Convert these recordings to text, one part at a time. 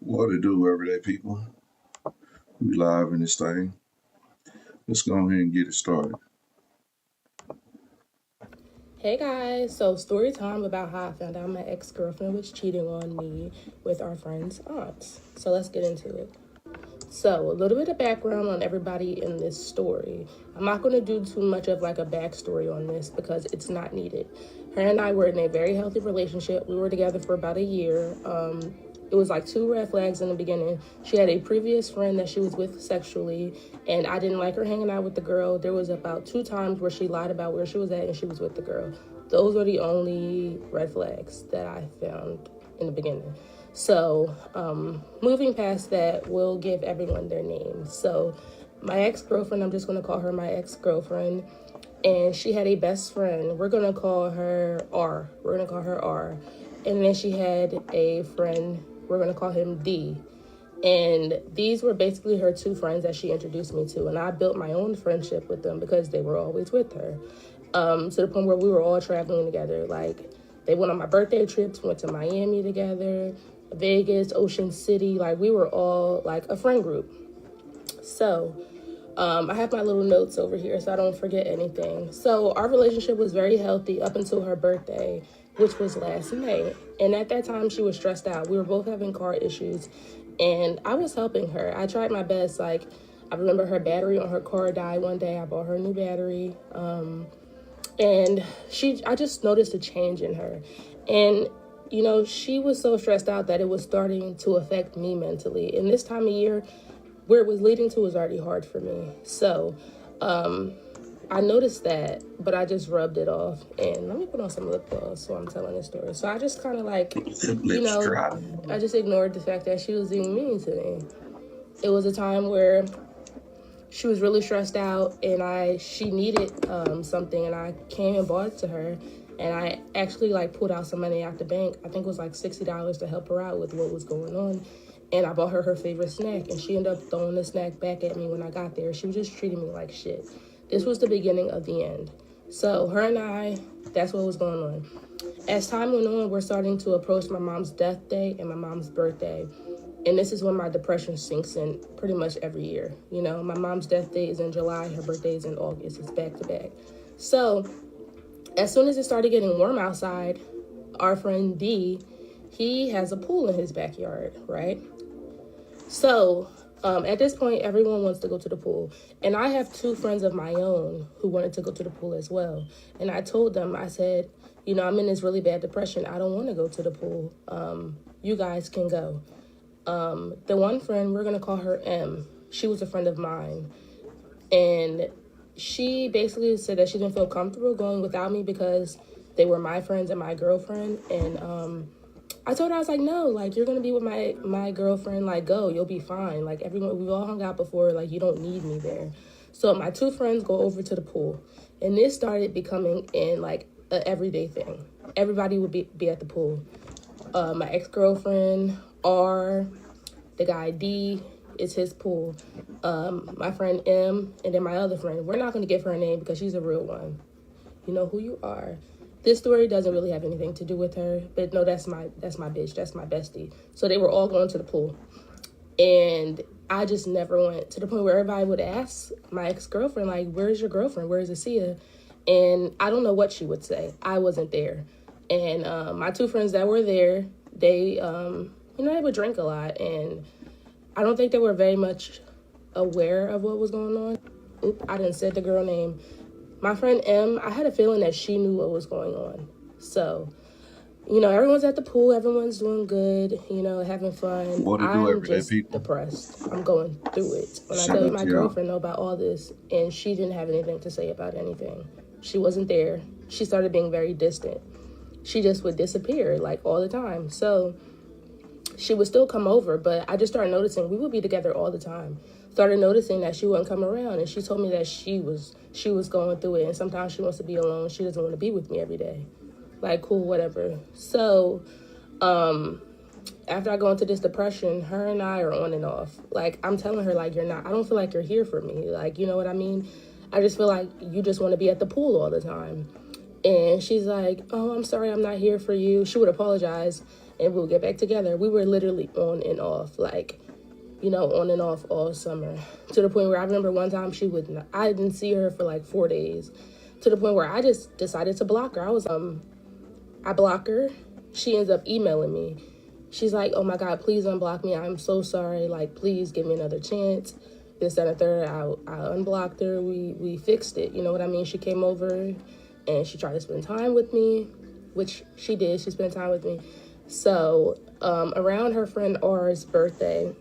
What to do, everyday people? We live in this thing. Let's go ahead and get it started. Hey guys, so story time about how I found out my ex-girlfriend was cheating on me with our friend's aunts. So let's get into it. So a little bit of background on everybody in this story. I'm not going to do too much of like a backstory on this because it's not needed. Her and I were in a very healthy relationship. We were together for about a year. It was like two red flags in the beginning. She had a previous friend that she was with sexually, and I didn't like her hanging out with the girl. There was about 2 times where she lied about where she was at and she was with the girl. Those were the only red flags that I found in the beginning. So, moving past that, we'll give everyone their names. So, my ex-girlfriend, I'm just going to call her my ex-girlfriend, and she had a best friend. We're going to call her R. And then she had a friend, we're going to call him D. And these were basically her two friends that she introduced me to. And I built my own friendship with them because they were always with her. To the point where we were all traveling together. Like, they went on my birthday trips, went to Miami together, Vegas, Ocean City. Like, we were all like a friend group. So, I have my little notes over here so I don't forget anything. So our relationship was very healthy up until her birthday, which was last May. And at that time, she was stressed out. We were both having car issues, and I was helping her. I tried my best. Like, I remember her battery on her car died one day. I bought her a new battery. And I just noticed a change in her. And, you know, she was so stressed out that it was starting to affect me mentally. And this time of year, where it was leading to was already hard for me. So, I noticed that, but I just rubbed it off. And let me put on some lip gloss so I'm telling this story. So I just kind of like, Lips dry. I just ignored the fact that she was being mean to me. It was a time where she was really stressed out, and she needed something, and I came and bought it to her. And I actually like pulled out some money out the bank. I think it was like $60 to help her out with what was going on. And I bought her favorite snack, and she ended up throwing the snack back at me when I got there. She was just treating me like shit. This was the beginning of the end. So her and I, that's what was going on. As time went on, we're starting to approach my mom's death day and my mom's birthday. And this is when my depression sinks in pretty much every year. You know, my mom's death day is in July, her birthday is in August. It's back to back. So as soon as it started getting warm outside, our friend D, he has a pool in his backyard, right? So at this point, everyone wants to go to the pool. And I have two friends of my own who wanted to go to the pool as well. And I told them, I said, you know, I'm in this really bad depression. I don't want to go to the pool. You guys can go. The one friend, we're going to call her M. She was a friend of mine. And she basically said that she didn't feel comfortable going without me because they were my friends and my girlfriend. And I told her, I was like, no, like, you're going to be with my girlfriend. Like, go, you'll be fine. Like, everyone, we've all hung out before. Like, you don't need me there. So my two friends go over to the pool. And this started becoming like an everyday thing. Everybody would be at the pool. My ex-girlfriend, R, the guy D, it's his pool. My friend M, and then my other friend. We're not going to give her a name because she's a real one. You know who you are. This story doesn't really have anything to do with her, but no, that's my bitch, that's my bestie. So they were all going to the pool, and I just never went, to the point where everybody would ask my ex-girlfriend, like, where's your girlfriend? Where's Asia? And I don't know what she would say. I wasn't there. And my two friends that were there, they, they would drink a lot, and I don't think they were very much aware of what was going on. Oop, I didn't say the girl name. My friend M, I had a feeling that she knew what was going on. So, you know, everyone's at the pool, everyone's doing good, you know, having fun. What to do, I'm everyday just people? depressed. I'm going through it. When I Shout tell you, out my to y'all. girlfriend know about all this, and she didn't have anything to say about anything. She wasn't there. She started being very distant. She just would disappear, like, all the time. So she would still come over, but I just started noticing we would be together all the time. Started noticing that she wouldn't come around, and she told me that she was going through it, and sometimes she wants to be alone. She doesn't want to be with me every day. Like, cool, whatever. So after I go into this depression, her and I are on and off. Like, I'm telling her, like, I don't feel like you're here for me. Like, you know what I mean? I just feel like you just want to be at the pool all the time. And she's like, oh, I'm sorry, I'm not here for you. She would apologize. and we'll get back together. We were literally on and off, like, you know, on and off all summer, to the point where I remember one time I didn't see her for like 4 days, to the point where I just decided to block her. I block her. She ends up emailing me. She's like, oh my God, please unblock me. I'm so sorry. Like, please give me another chance. This, that, and the third. I unblocked her. We fixed it. You know what I mean? She came over and she tried to spend time with me, which she did. She spent time with me. So around her friend R's birthday,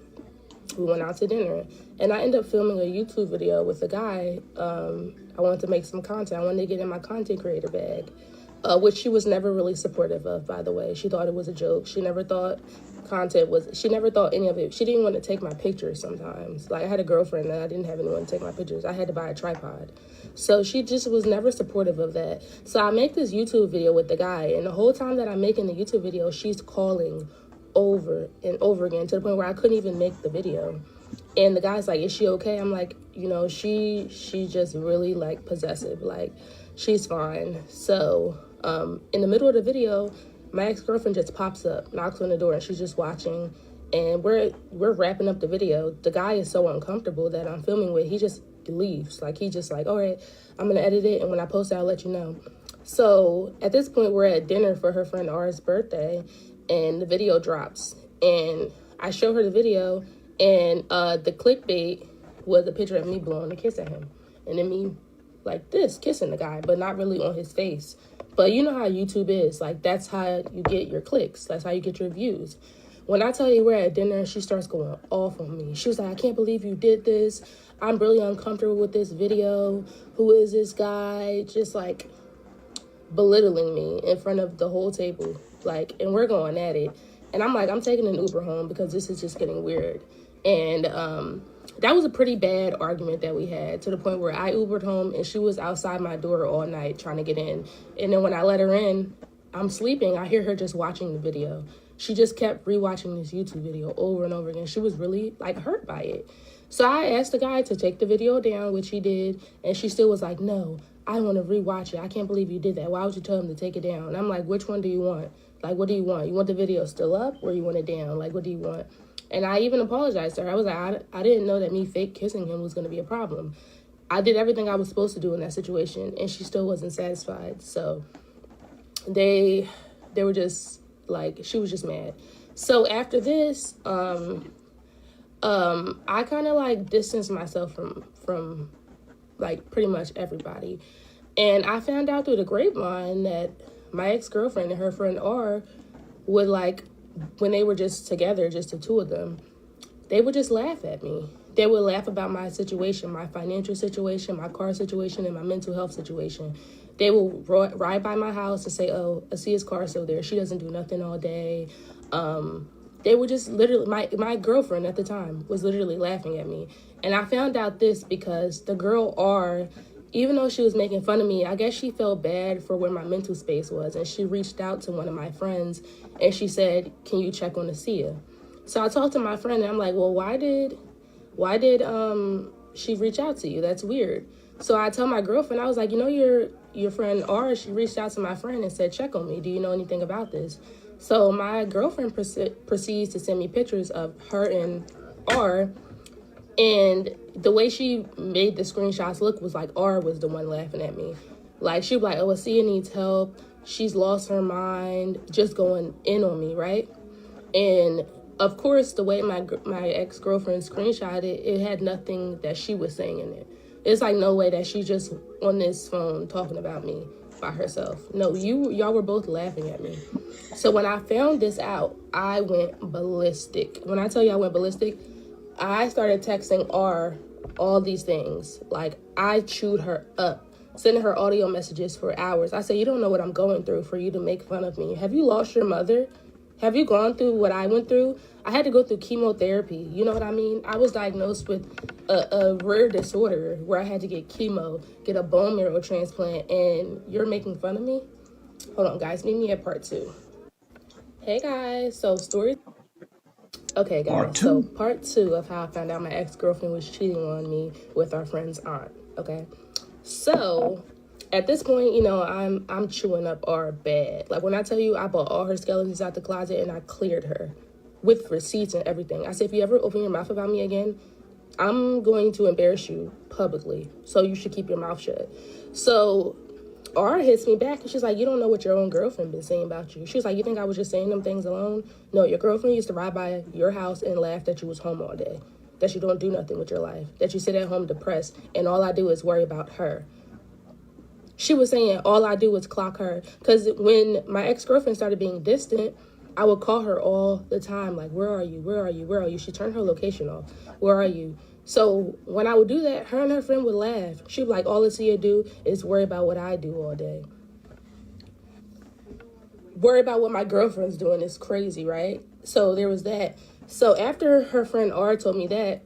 we went out to dinner, and I ended up filming a YouTube video with a guy. I wanted to make some content. I wanted to get in my content creator bag, which she was never really supportive of, by the way. She thought it was a joke. She never thought she never thought any of it. She didn't want to take my pictures sometimes. Like, I had a girlfriend and I didn't have anyone to take my pictures. I had to buy a tripod. So she just was never supportive of that. So I make this YouTube video with the guy, and the whole time that I'm making the YouTube video, she's calling over and over again, to the point where I couldn't even make the video. And the guy's like, is she okay? I'm like, you know, she just really, like, possessive. Like, she's fine. So in the middle of the video, my ex-girlfriend just pops up, knocks on the door, and she's just watching. And we're wrapping up the video. The guy is so uncomfortable that I'm filming with. He just leaves. Like, he just like, all right, I'm going to edit it, and when I post it, I'll let you know. So at this point, we're at dinner for her friend R's birthday, and the video drops. And I show her the video, and the clickbait was a picture of me blowing a kiss at him. And then me like this, kissing the guy, but not really on his face. But you know how YouTube is. Like, that's how you get your clicks. That's how you get your views. When I tell you we're at dinner, she starts going off on me. She was like, I can't believe you did this. I'm really uncomfortable with this video. Who is this guy? Just like belittling me in front of the whole table. Like, and we're going at it. And I'm like, I'm taking an Uber home because this is just getting weird. And that was a pretty bad argument that we had, to the point where I Ubered home and she was outside my door all night trying to get in. And then when I let her in, I'm sleeping. I hear her just watching the video. She just kept rewatching this YouTube video over and over again. She was really, like, hurt by it. So I asked the guy to take the video down, which he did. And she still was like, no, I want to rewatch it. I can't believe you did that. Why would you tell him to take it down? And I'm like, which one do you want? Like, what do you want? You want the video still up, or you want it down? Like, what do you want? And I even apologized to her. I was like, I didn't know that me fake kissing him was going to be a problem. I did everything I was supposed to do in that situation, and she still wasn't satisfied. So they were just like, she was just mad. So after this, I kind of like distanced myself from like pretty much everybody. And I found out through the grapevine that my ex-girlfriend and her friend R would, like, when they were just together, just the two of them, they would just laugh at me. They would laugh about my situation, my financial situation, my car situation, and my mental health situation. They will ride by my house and say, oh, Asia's car is still there. She doesn't do nothing all day. They were just literally, my girlfriend at the time was literally laughing at me. And I found out this because the girl R, even though she was making fun of me, I guess she felt bad for where my mental space was. And she reached out to one of my friends and she said, can you check on Asia? So I talked to my friend and I'm like, well, why did she reach out to you? That's weird. So I tell my girlfriend, I was like, you know, your friend R, she reached out to my friend and said, check on me. Do you know anything about this? So my girlfriend proceeds to send me pictures of her and R. And the way she made the screenshots look was like R was the one laughing at me. Like, she was like, oh, Asia needs help. She's lost her mind, just going in on me, right? And of course, the way my ex-girlfriend screenshotted it, it had nothing that she was saying in it. It's like no way that she's just on this phone talking about me by herself. No, y'all were both laughing at me. So when I found this out, I went ballistic. When I tell you I went ballistic, I started texting R all these things. Like, I chewed her up, sending her audio messages for hours. I said, you don't know what I'm going through for you to make fun of me. Have you lost your mother? Have you gone through what I went through? I had to go through chemotherapy. You know what I mean? I was diagnosed with a rare disorder where I had to get chemo, get a bone marrow transplant, and you're making fun of me? Hold on, guys. Meet me at part 2. Hey, guys. So, Okay, guys, so part 2 of how I found out my ex-girlfriend was cheating on me with our friend's aunt, okay? So, At this point, I'm chewing up our bad. Like when I tell you I bought all her skeletons out the closet and I cleared her with receipts and everything. I said, if you ever open your mouth about me again, I'm going to embarrass you publicly. So you should keep your mouth shut. So R hits me back and she's like, you don't know what your own girlfriend been saying about you. She was like, you think I was just saying them things alone? No, your girlfriend used to ride by your house and laugh that you was home all day, that you don't do nothing with your life, that you sit at home depressed and all I do is worry about her. She was saying all I do is clock her. Because when my ex-girlfriend started being distant, I would call her all the time, like, where are you? Where are you? Where are you? She turned her location off. Where are you? So when I would do that, her and her friend would laugh. She'd be like, all Lucia do is worry about what I do all day. Worry about what my girlfriend's doing is crazy, right? So there was that. So after her friend R told me that,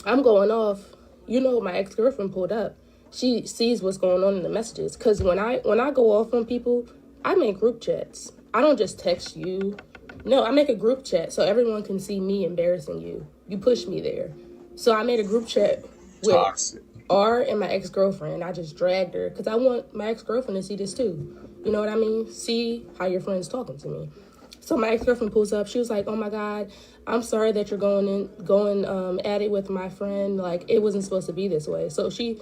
I'm going off. My ex-girlfriend pulled up. She sees what's going on in the messages. Because when I go off on people, I make group chats. I don't just text you. No, I make a group chat so everyone can see me embarrassing you. You push me there. So I made a group chat with Toxic. R and my ex-girlfriend. I just dragged her because I want my ex-girlfriend to see this too. You know what I mean? See how your friend's talking to me. So my ex-girlfriend pulls up. She was like, oh my God, I'm sorry that you're going at it with my friend. Like, it wasn't supposed to be this way. So she's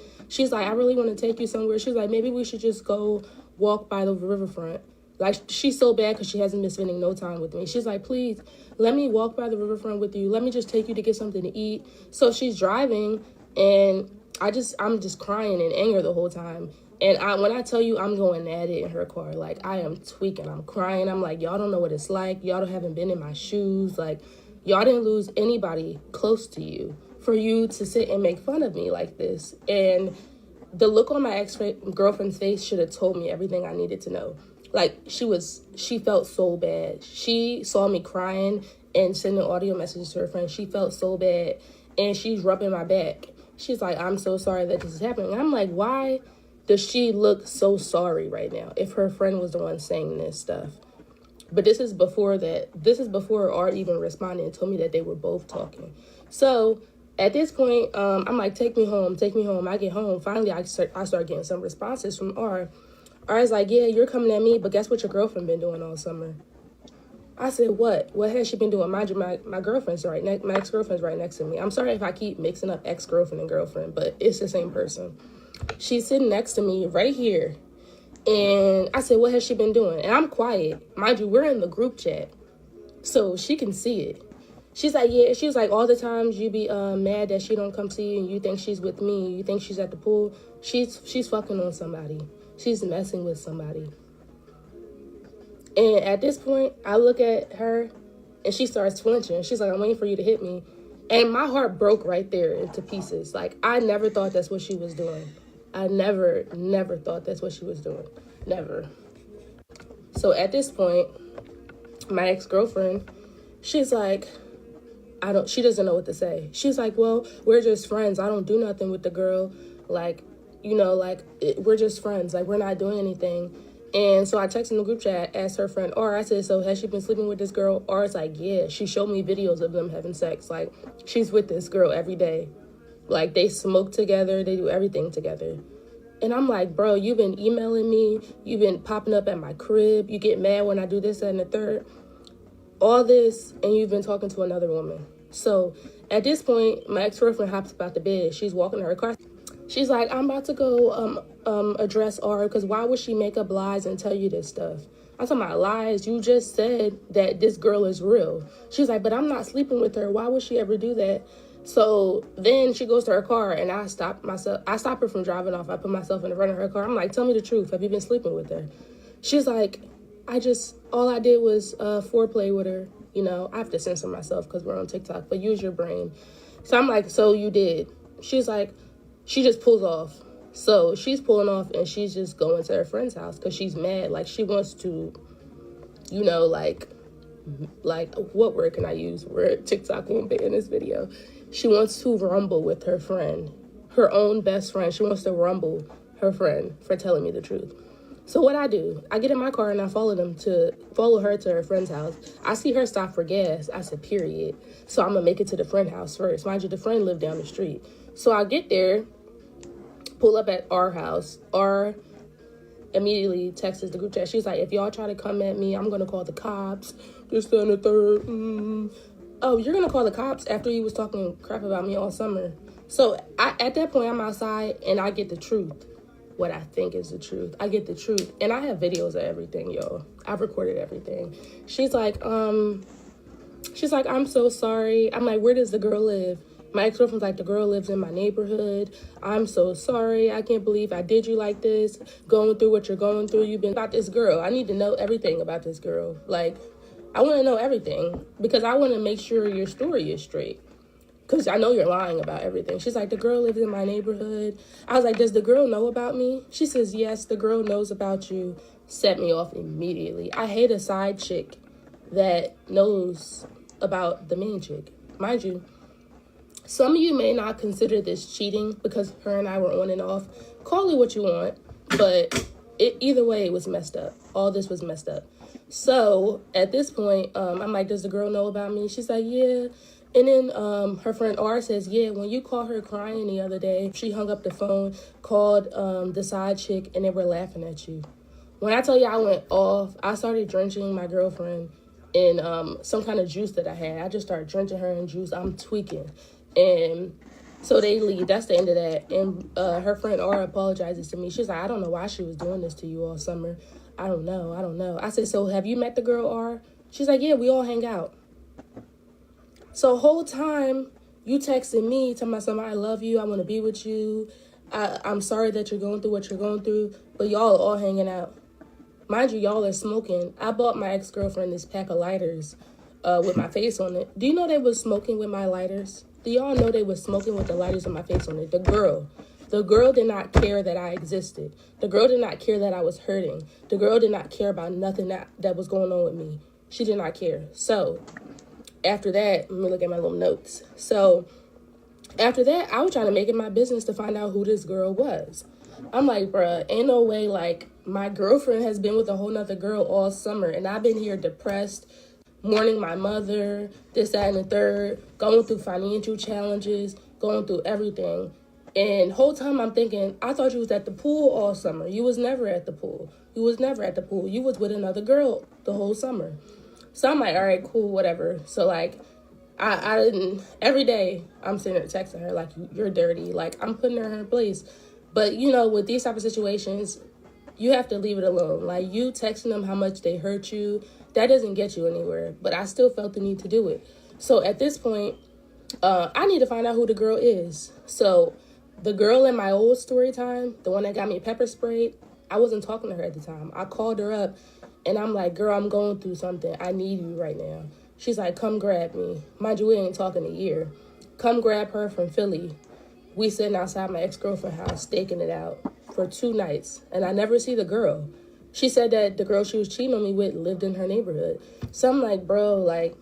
like, I really want to take you somewhere. She's like, maybe we should just go walk by the riverfront. Like, she's so bad because she hasn't been spending no time with me. She's like, please, let me walk by the riverfront with you. Let me just take you to get something to eat. So she's driving, and I'm just crying in anger the whole time. And when I tell you I'm going at it in her car, like, I am tweaking. I'm crying. I'm like, y'all don't know what it's like. Y'all haven't been in my shoes. Like, y'all didn't lose anybody close to you for you to sit and make fun of me like this. And the look on my ex-girlfriend's face should have told me everything I needed to know. Like, she felt so bad. She saw me crying and sending audio messages to her friend. She felt so bad, and she's rubbing my back. She's like, I'm so sorry that this is happening. And I'm like, why does she look so sorry right now if her friend was the one saying this stuff? But this is before that. This is before Art even responded and told me that they were both talking. So at this point, I'm like, take me home, take me home. I get home. Finally, I start getting some responses from R. R's like, yeah, you're coming at me, but guess what your girlfriend been doing all summer? I said, what? What has she been doing? Mind you, my girlfriend's right next. My ex-girlfriend's right next to me. I'm sorry if I keep mixing up ex-girlfriend and girlfriend, but it's the same person. She's sitting next to me right here. And I said, what has she been doing? And I'm quiet. Mind you, we're in the group chat, so she can see it. She's like, yeah. She was like, all the times you be mad that she don't come see you and you think she's with me. You think she's at the pool. She's fucking on somebody. She's messing with somebody. And at this point, I look at her and she starts flinching. She's like, I'm waiting for you to hit me. And my heart broke right there into pieces. Like, I never thought that's what she was doing. I never thought that's what she was doing. Never. So at this point, my ex-girlfriend, she's like, she doesn't know what to say. She's like, well, we're just friends. I don't do nothing with the girl. Like, we're just friends. Like, we're not doing anything. And so I texted in the group chat, asked her friend, or I said, so has she been sleeping with this girl? Or it's like, yeah, she showed me videos of them having sex. Like, she's with this girl every day. Like, they smoke together. They do everything together. And I'm like, bro, you've been emailing me. You've been popping up at my crib. You get mad when I do this, that, and the third. All this, and you've been talking to another woman. So at this point, my ex-girlfriend hops up out the bed. She's walking to her car. She's like, I'm about to go address R, because why would she make up lies and tell you this stuff? I'm talking about lies. You just said that this girl is real. She's like, but I'm not sleeping with her. Why would she ever do that? So then she goes to her car, and I stop her from driving off. I put myself in the front of her car. I'm like, tell me the truth. Have you been sleeping with her? She's like, all I did was foreplay with her. I have to censor myself because we're on TikTok, but use your brain. So I'm like, so you did. She's like, she just pulls off. So she's pulling off, and she's just going to her friend's house because she's mad. Like, she wants to, like, what word can I use where TikTok won't ban this video? She wants to rumble with her friend, her own best friend. She wants to rumble her friend for telling me the truth. So what I do, I get in my car and I follow her to her friend's house. I see her stop for gas. I said, period. So I'm going to make it to the friend house first. Mind you, the friend lived down the street. So I get there, Pull up at our house. Our immediately texts the group chat. She's like, if y'all try to come at me, I'm going to call the cops. This, that, and the third. Oh, you're going to call the cops after you was talking crap about me all summer. So at that point, I'm outside and I get the truth. What I think is the truth. I get the truth. And I have videos of everything, y'all. I've recorded everything. She's like, I'm so sorry. I'm like, where does the girl live? My ex-girlfriend's like, the girl lives in my neighborhood. I'm so sorry. I can't believe I did you like this. Going through what you're going through. You've been about this girl. I need to know everything about this girl. Like, I want to know everything because I want to make sure your story is straight. Because I know you're lying about everything. She's like, the girl lives in my neighborhood. I was like, does the girl know about me? She says, yes, the girl knows about you. Set me off immediately. I hate a side chick that knows about the main chick. Mind you, some of you may not consider this cheating because her and I were on and off. Call it what you want, but either way, it was messed up. All this was messed up. So at this point, I'm like, does the girl know about me? She's like, yeah. And then her friend R says, yeah, when you called her crying the other day, she hung up the phone, called the side chick, and they were laughing at you. When I tell you I went off, I started drenching my girlfriend in some kind of juice that I had. I just started drenching her in juice. I'm tweaking. And so they leave. That's the end of that. And her friend R apologizes to me. She's like, I don't know why she was doing this to you all summer. I don't know. I said, so have you met the girl R? She's like, yeah, we all hang out. So whole time you texting me, telling me something, I love you, I want to be with you. I'm sorry that you're going through what you're going through, but y'all are all hanging out. Mind you, y'all are smoking. I bought my ex-girlfriend this pack of lighters with my face on it. Do you know they was smoking with my lighters? Do y'all know they was smoking with the lighters with my face on it? The girl did not care that I existed. The girl did not care that I was hurting. The girl did not care about nothing that was going on with me. She did not care. So after that, let me look at my little notes. So after that, I was trying to make it my business to find out who this girl was. I'm like, bruh, ain't no way, like, my girlfriend has been with a whole nother girl all summer, and I've been here depressed, mourning my mother, this, that, and the third, going through financial challenges, going through everything. And whole time I'm thinking, I thought you was at the pool all summer. You was never at the pool. You was with another girl the whole summer. So I'm like, all right, cool, whatever. So, like, I didn't, every day I'm sitting there texting her, like, you're dirty. Like, I'm putting her in her place. But, you know, with these type of situations, you have to leave it alone. Like, you texting them how much they hurt you, that doesn't get you anywhere. But I still felt the need to do it. So at this point, I need to find out who the girl is. So the girl in my old story time, the one that got me pepper sprayed, I wasn't talking to her at the time. I called her up. And I'm like, girl, I'm going through something. I need you right now. She's like, come grab me. Mind you, we ain't talking a year. Come grab her from Philly. We sitting outside my ex-girlfriend's house, staking it out for 2 nights. And I never see the girl. She said that the girl she was cheating on me with lived in her neighborhood. So I'm like, bro, like,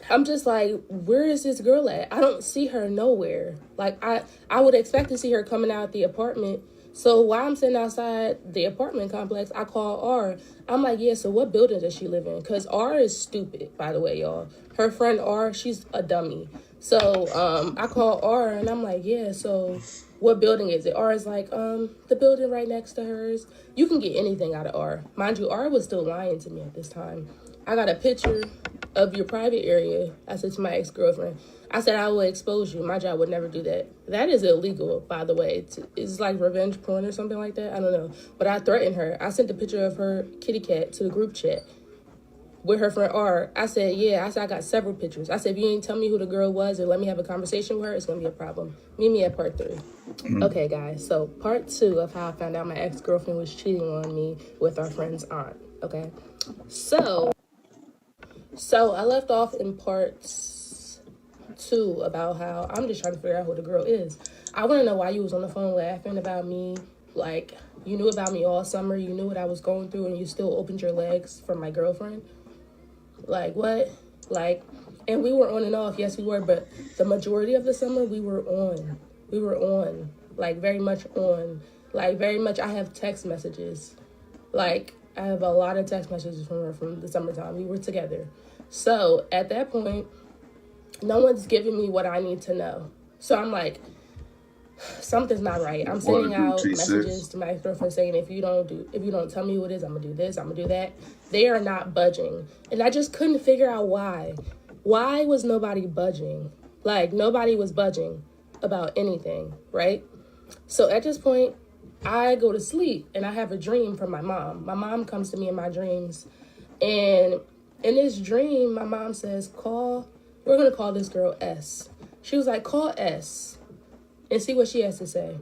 I'm just like, where is this girl at? I don't see her nowhere. Like, I would expect to see her coming out the apartment. So while I'm sitting outside the apartment complex, I call R. I'm like, yeah, so what building does she live in? Because R is stupid, by the way, y'all. Her friend R, she's a dummy. So I call R, and I'm like, yeah, so what building is it? R is like, the building right next to hers. You can get anything out of R. Mind you, R was still lying to me at this time. I got a picture of your private area. I said to my ex-girlfriend, I said, I will expose you. My job would never do that. That is illegal, by the way. It's like revenge porn or something like that. I don't know. But I threatened her. I sent a picture of her kitty cat to the group chat with her friend R. I said, yeah. I said, I got several pictures. I said, if you ain't tell me who the girl was and let me have a conversation with her, it's going to be a problem. Meet me at part 3. Okay, guys. So part 2 of how I found out my ex-girlfriend was cheating on me with our friend's aunt. Okay. So I left off in parts 2 about how I'm just trying to figure out who the girl is. I want to know why you was on the phone laughing about me. Like, you knew about me all summer. You knew what I was going through, and you still opened your legs for my girlfriend. Like, what? Like, and we were on and off. Yes, we were. But the majority of the summer, we were on. We were on. Like, very much on. Like, very much, I have text messages. Like, I have a lot of text messages from her from the summertime. We were together. So at that point, no one's giving me what I need to know. So I'm like, something's not right. I'm Want sending to do out T6? messages to my ex-girlfriend saying, if you don't tell me who it is, I'm gonna do this, I'm gonna do that. They are not budging. And I just couldn't figure out why. Why was nobody budging? Like, nobody was budging about anything, right? So at this point, I go to sleep and I have a dream from my mom. My mom comes to me in my dreams. And in this dream, my mom says, we're going to call this girl S. She was like, call S and see what she has to say.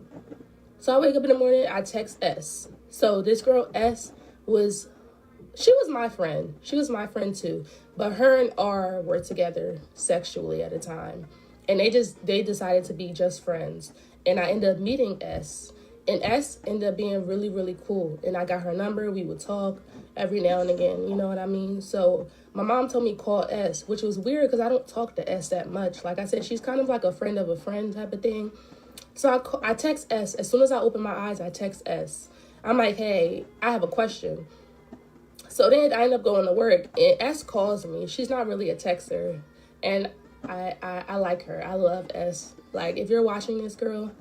So I wake up in the morning, I text S. So this girl S she was my friend. She was my friend too. But her and R were together sexually at the time. And they decided to be just friends. And I ended up meeting S. And S ended up being really, really cool. And I got her number. We would talk every now and again. You know what I mean? So my mom told me call S, which was weird because I don't talk to S that much. Like I said, she's kind of like a friend of a friend type of thing. So I text S. As soon as I open my eyes, I text S. I'm like, hey, I have a question. So then I end up going to work, and S calls me. She's not really a texter, and I like her. I love S. Like, if you're watching this, girl,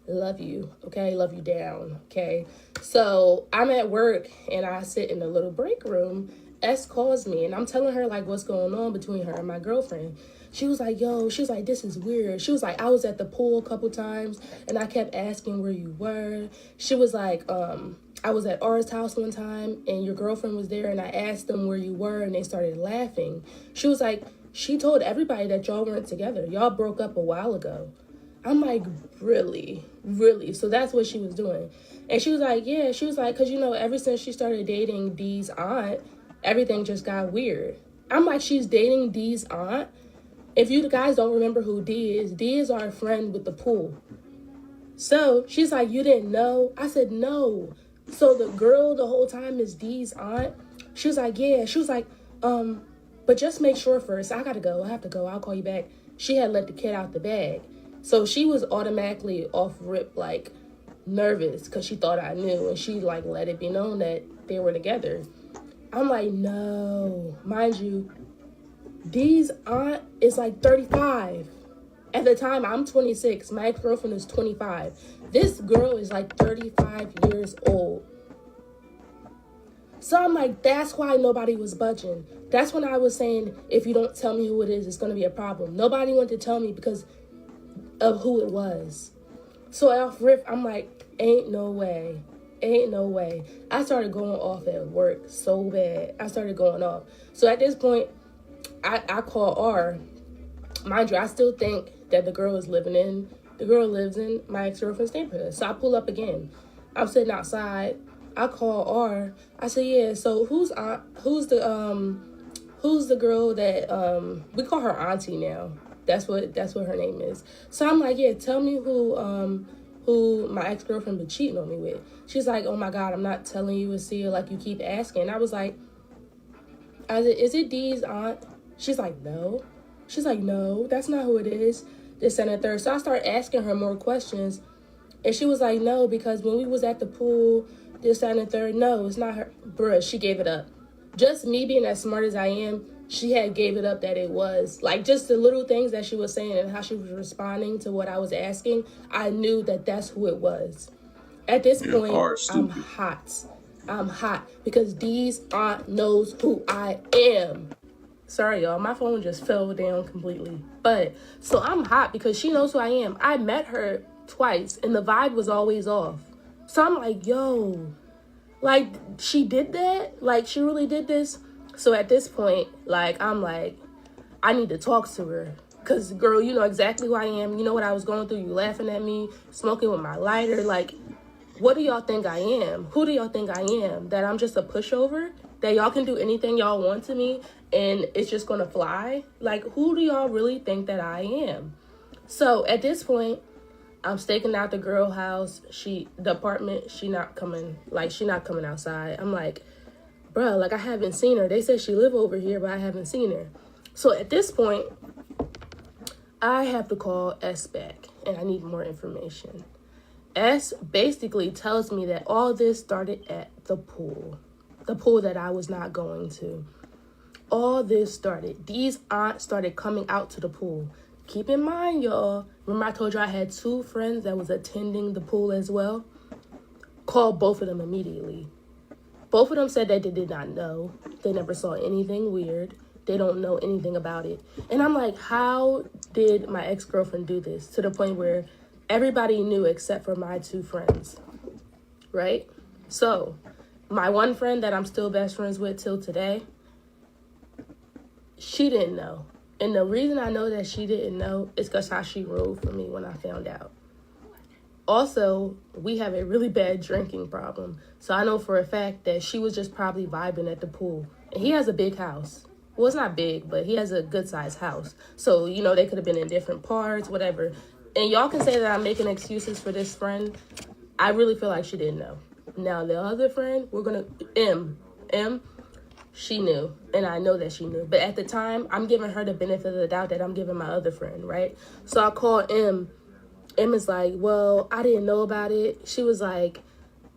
love you, okay? Love you down, okay? So I'm at work, and I sit in the little break room. S calls me, and I'm telling her, like, what's going on between her and my girlfriend. She was like, this is weird. She was like, I was at the pool a couple times, and I kept asking where you were. She was like, I was at R's house one time, and your girlfriend was there, and I asked them where you were, and they started laughing. She was like, she told everybody that y'all weren't together. Y'all broke up a while ago. I'm like, really? Really? So that's what she was doing. And she was like, yeah. She was like, because, ever since she started dating Dee's aunt, everything just got weird. I'm like, she's dating Dee's aunt? If you guys don't remember who Dee is our friend with the pool. So she's like, you didn't know? I said, no. So the girl the whole time is Dee's aunt? She was like, yeah. She was like, but just make sure first. I gotta go. I have to go. I'll call you back. She had let the cat out the bag. So she was automatically off rip, like, nervous because she thought I knew. And she, like, let it be known that they were together. I'm like, no. Mind you, Dee's aunt is like 35. At the time, I'm 26. My ex-girlfriend is 25. This girl is like 35 years old. So I'm like, that's why nobody was budging. That's when I was saying, if you don't tell me who it is, it's going to be a problem. Nobody wanted to tell me because of who it was. So off riff, I'm like, ain't no way. Ain't no way. I started going off at work so bad. I started going off. So at this point, I call R. Mind you, I still think that the girl lives in my ex-girlfriend's neighborhood. So I pull up again. I'm sitting outside. I call R. I say, yeah, so who's the girl that we call her Auntie now. That's what her name is. So I'm like, yeah, tell me who my ex-girlfriend been cheating on me with. She's like, oh my God, I'm not telling you, Asia, like you keep asking. I was like, is it Dee's aunt? She's like, no. She's like, no, that's not who it is. This and the third. So I started asking her more questions. And she was like, no, because when we was at the pool, this and the third, no, it's not her. Bruh, she gave it up. Just me being as smart as I am, she had gave it up that it was. Like, just the little things that she was saying and how she was responding to what I was asking, I knew that that's who it was. At this point, I'm hot. I'm hot because Dee's aunt knows who I am. Sorry, y'all. My phone just fell down completely. But, so I'm hot because she knows who I am. I met her twice, and the vibe was always off. So I'm like, yo, like, she did that? Like, she really did this? So at this point, like, I'm like, I need to talk to her. Because, girl, you know exactly who I am. You know what I was going through. You laughing at me, smoking with my lighter. Like, what do y'all think I am? Who do y'all think I am? That I'm just a pushover? That y'all can do anything y'all want to me and it's just gonna fly? Like, who do y'all really think that I am? So at this point, I'm staking out the girl house. The apartment, she not coming outside. I'm like, bruh, like I haven't seen her. They said she live over here, but I haven't seen her. So at this point, I have to call S back and I need more information. S basically tells me that all this started at the pool that I was not going to. All this started. Dee's aunt started coming out to the pool. keep in mind, y'all, remember I told you I had 2 friends that was attending the pool as well? Called both of them immediately. Both of them said that they did not know. They never saw anything weird. They don't know anything about it. And I'm like, how did my ex-girlfriend do this? To the point where everybody knew except for my 2 friends, right? So, my one friend that I'm still best friends with till today, she didn't know. And the reason I know that she didn't know is because how she rode for me when I found out. Also, we have a really bad drinking problem. So I know for a fact that she was just probably vibing at the pool. And he has a big house. Well, it's not big, but he has a good-sized house. So, you know, they could have been in different parts, whatever. And y'all can say that I'm making excuses for this friend. I really feel like she didn't know. Now, the other friend, M, she knew. And I know that she knew. But at the time, I'm giving her the benefit of the doubt that I'm giving my other friend, right? So I call M. Emma's like, well, I didn't know about it. She was like,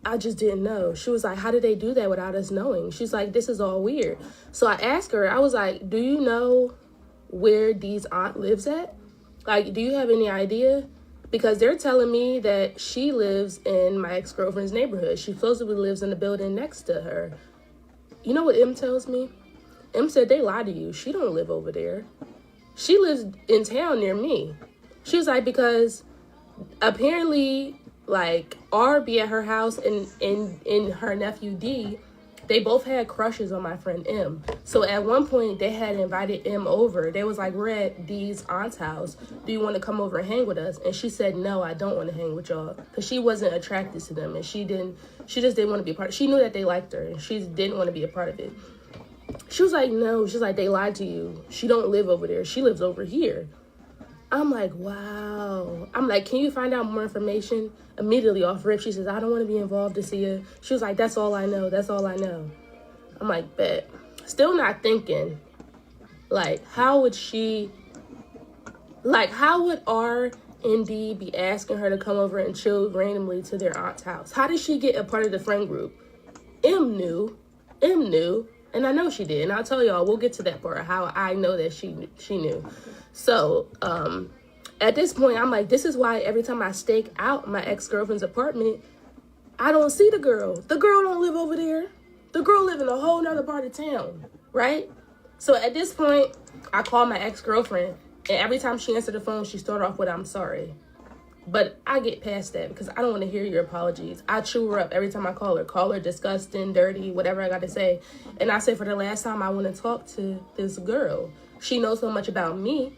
I just didn't know. She was like, how did they do that without us knowing? She's like, this is all weird. So I asked her, I was like, do you know where Dee's aunt lives at? Like, do you have any idea? Because they're telling me that she lives in my ex-girlfriend's neighborhood. She supposedly lives in the building next to her. You know what M tells me? M said, they lied to you. She don't live over there. She lives in town near me. She was like, because apparently, like, R be at her house and her nephew D, they both had crushes on my friend M. So at one point, they had invited M over. They was like, we're at D's aunt's house. Do you want to come over and hang with us? And she said, no, I don't want to hang with y'all. Because she wasn't attracted to them. And she just didn't want to be a part. She knew that they liked her. And she didn't want to be a part of it. She was like, no. She's like, they lied to you. She don't live over there. She lives over here. I'm like, wow. I'm like, can you find out more information? Immediately off rip, she says, I don't want to be involved to see you. She was like, that's all I know. That's all I know. I'm like, bet. Still not thinking, like, how would R and D be asking her to come over and chill randomly to their aunt's house? How did she get a part of the friend group? M knew. And I know she did. And I'll tell y'all, we'll get to that part, how I know that she knew. So, at this point, I'm like, this is why every time I stake out my ex-girlfriend's apartment, I don't see the girl. The girl don't live over there. The girl live in a whole nother part of town, right? So at this point, I call my ex-girlfriend, and every time she answered the phone, she started off with, I'm sorry. But I get past that because I don't want to hear your apologies. I chew her up every time I call her. Call her disgusting, dirty, whatever I got to say. And I say, for the last time, I want to talk to this girl. She knows so much about me.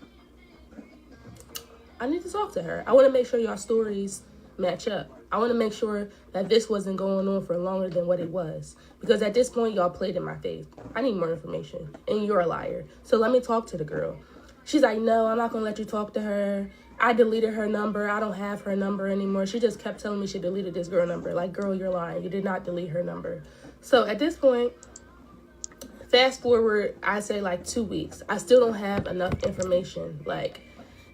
I need to talk to her. I want to make sure y'all stories match up. I want to make sure that this wasn't going on for longer than what it was. Because at this point, y'all played in my face. I need more information. And you're a liar. So let me talk to the girl. She's like, no, I'm not going to let you talk to her. I deleted her number. I don't have her number anymore. She just kept telling me she deleted this girl number. Like, girl, you're lying. You did not delete her number. So at this point, fast forward, I say like 2 weeks. I still don't have enough information.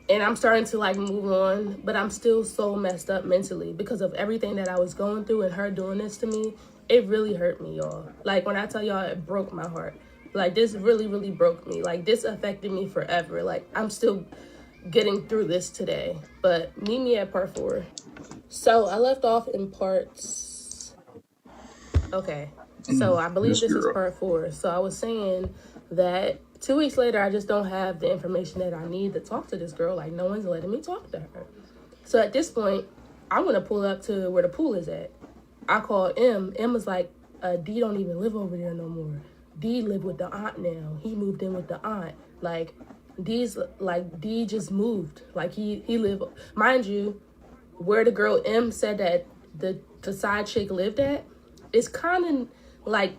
And I'm starting to move on, but I'm still so messed up mentally because of everything that I was going through and her doing this to me. It really hurt me, y'all. When I tell y'all, it broke my heart. This really, really broke me. This affected me forever. I'm still getting through this today. But meet me at part 4. So I left off in parts. Okay. So I believe this is part 4. So I was saying that 2 weeks later, I just don't have the information that I need to talk to this girl. No one's letting me talk to her. So at this point, I want to pull up to where the pool is at. I called M. M was like, D don't even live over there no more. D live with the aunt now. He moved in with the aunt. D just moved. He lived, mind you, where the girl M said that the side chick lived at, it's kind of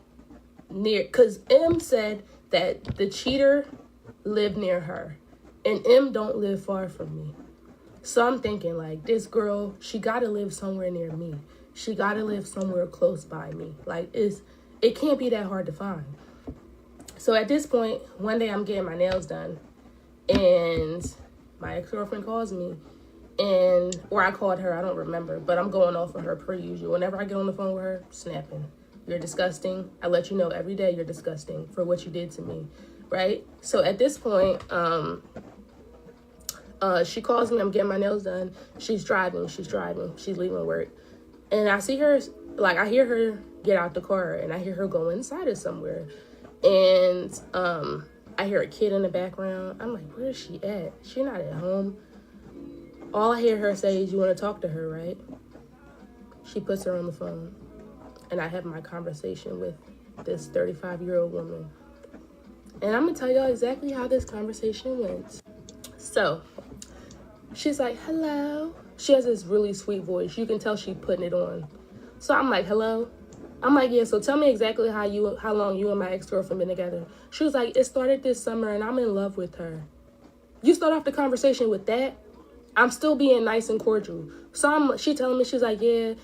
near, because M said that the cheater lived near her, and M don't live far from me. So I'm thinking, this girl, she gotta live somewhere near me. She gotta live somewhere close by me. It can't be that hard to find. So at this point, one day I'm getting my nails done, and my ex-girlfriend calls me, or I called her, I don't remember, but I'm going off of her per usual. Whenever I get on the phone with her, snapping. You're disgusting. I let you know every day you're disgusting for what you did to me, right? So at this point, She calls me, I'm getting my nails done. She's driving, she's leaving work. And I see her, like, I hear her get out the car, and I hear her go inside of somewhere. And I hear a kid in the background. I'm like, where is she at? She not at home. All I hear her say is, you want to talk to her, right? She puts her on the phone. And I have my conversation with this 35-year-old woman. And I'm going to tell y'all exactly how this conversation went. So, she's like, hello. She has this really sweet voice. You can tell she's putting it on. So I'm like, hello? I'm like, yeah, so tell me exactly how long you and my ex-girlfriend been together. She was like, it started this summer and I'm in love with her. You start off the conversation with that? I'm still being nice and cordial. So she telling me, she's like, yeah,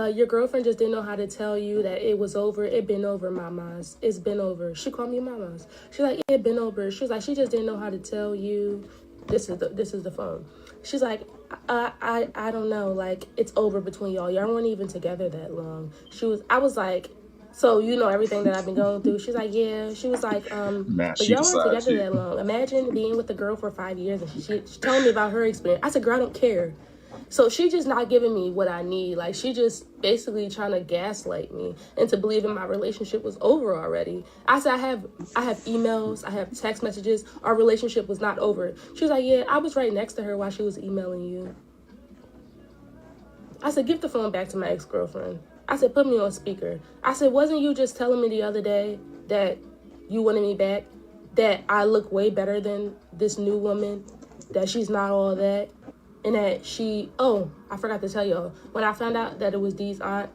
your girlfriend just didn't know how to tell you that it was over. It been over, mamas. It's been over. She called me mamas. She's like, it been over. She was like, she just didn't know how to tell you. This is the phone. She's like, I don't know. Like, it's over between y'all. Y'all weren't even together that long. I was like, so you know everything that I've been going through? She's like, yeah. She was like, Nah, but y'all weren't together that long. Imagine being with a girl for 5 years and she's telling me about her experience. I said, girl, I don't care. So she just not giving me what I need. Like, she just basically trying to gaslight me into believing my relationship was over already. I said, I have emails, I have text messages. Our relationship was not over. She was like, yeah, I was right next to her while she was emailing you. I said, give the phone back to my ex-girlfriend. I said, put me on speaker. I said, wasn't you just telling me the other day that you wanted me back? That I look way better than this new woman? That she's not all that? And that I forgot to tell y'all. When I found out that it was Dee's aunt,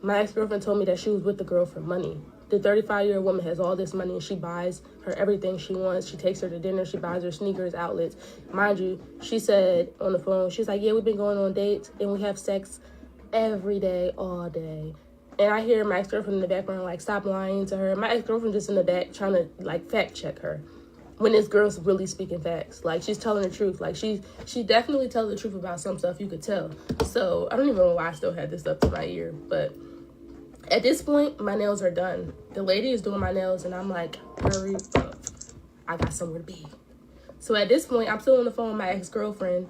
my ex-girlfriend told me that she was with the girl for money. The 35-year-old woman has all this money and she buys her everything she wants. She takes her to dinner. She buys her sneakers, outlets. Mind you, she said on the phone, she's like, yeah, we've been going on dates and we have sex every day, all day. And I hear my ex-girlfriend in the background, like, stop lying to her. My ex-girlfriend just in the back trying to, like, fact check her. When this girl's really speaking facts. Like, she's telling the truth. Like, she definitely tells the truth about some stuff, you could tell. So, I don't even know why I still had this up to my ear. But at this point, my nails are done. The lady is doing my nails, and I'm like, hurry up. I got somewhere to be. So, at this point, I'm still on the phone with my ex-girlfriend.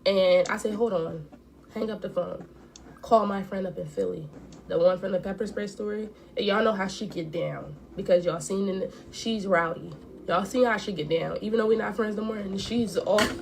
And I say, hold on. Hang up the phone. Call my friend up in Philly. The one from the pepper spray story. And y'all know how she get down. Because y'all seen she's rowdy. Y'all see how she get down. Even though we're not friends no more, and she's off,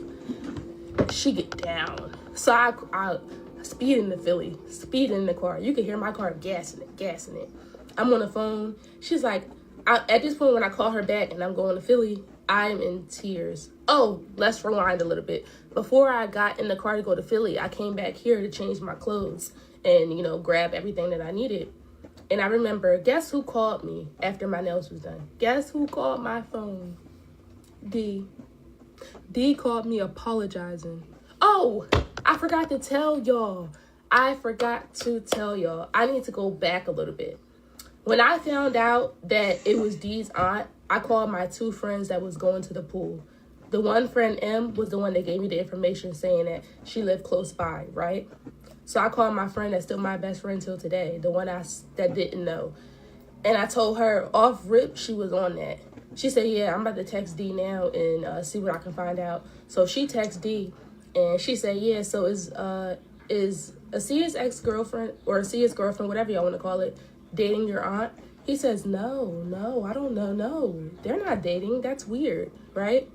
she get down. So I speed into Philly, speed in the car. You can hear my car gassing it. I'm on the phone. She's like, at this point when I call her back and I'm going to Philly, I'm in tears. Oh, let's rewind a little bit. Before I got in the car to go to Philly, I came back here to change my clothes and, grab everything that I needed. And I remember, guess who called me after my nails was done? Guess who called my phone? D. D called me apologizing. Oh, I forgot to tell y'all. I need to go back a little bit. When I found out that it was D's aunt, I called my two friends that was going to the pool. The one friend, M, was the one that gave me the information saying that she lived close by, right? So I called my friend that's still my best friend till today, the one that didn't know. And I told her off rip she was on that. She said, yeah, I'm about to text D now and see what I can find out. So she texted D and she said, yeah, so is Asia's ex-girlfriend or Asia's girlfriend, whatever y'all want to call it, dating your aunt? He says, no, I don't know, no. They're not dating. That's weird, right?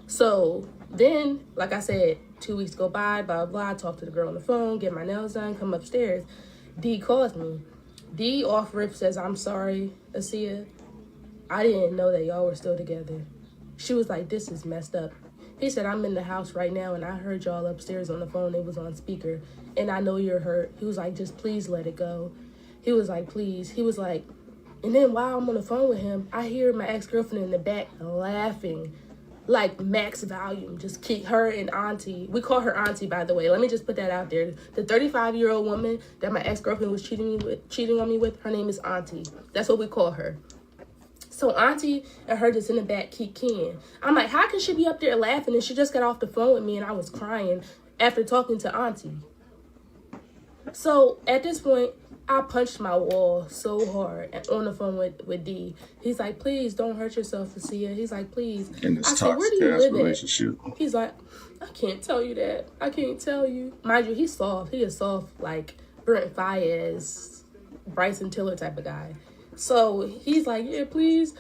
So then, like I said, 2 weeks go by, blah, blah, I talk to the girl on the phone, get my nails done, come upstairs. D calls me. D off rip says, I'm sorry, Asia. I didn't know that y'all were still together. She was like, this is messed up. He said, I'm in the house right now, and I heard y'all upstairs on the phone. It was on speaker, and I know you're hurt. He was like, just please let it go. He was like, please. He was like, and then while I'm on the phone with him, I hear my ex-girlfriend in the back laughing. Like max volume, just keep her and Auntie. We call her Auntie, by the way. Let me just put that out there. The 35-year-old woman that my ex-girlfriend was cheating on me with, her name is Auntie. That's what we call her. So Auntie and her just in the back keep keying. I'm like, how can she be up there laughing and she just got off the phone with me and I was crying after talking to Auntie? So at this point, I punched my wall so hard on the phone with D. He's like, please don't hurt yourself, Lucia. He's like, please. In this I said, where do toxic you ass live relationship. at? He's like, I can't tell you that. I can't tell you. Mind you, he's soft. He is soft, like Brent Fayez, Bryson Tiller type of guy. So he's like, yeah, please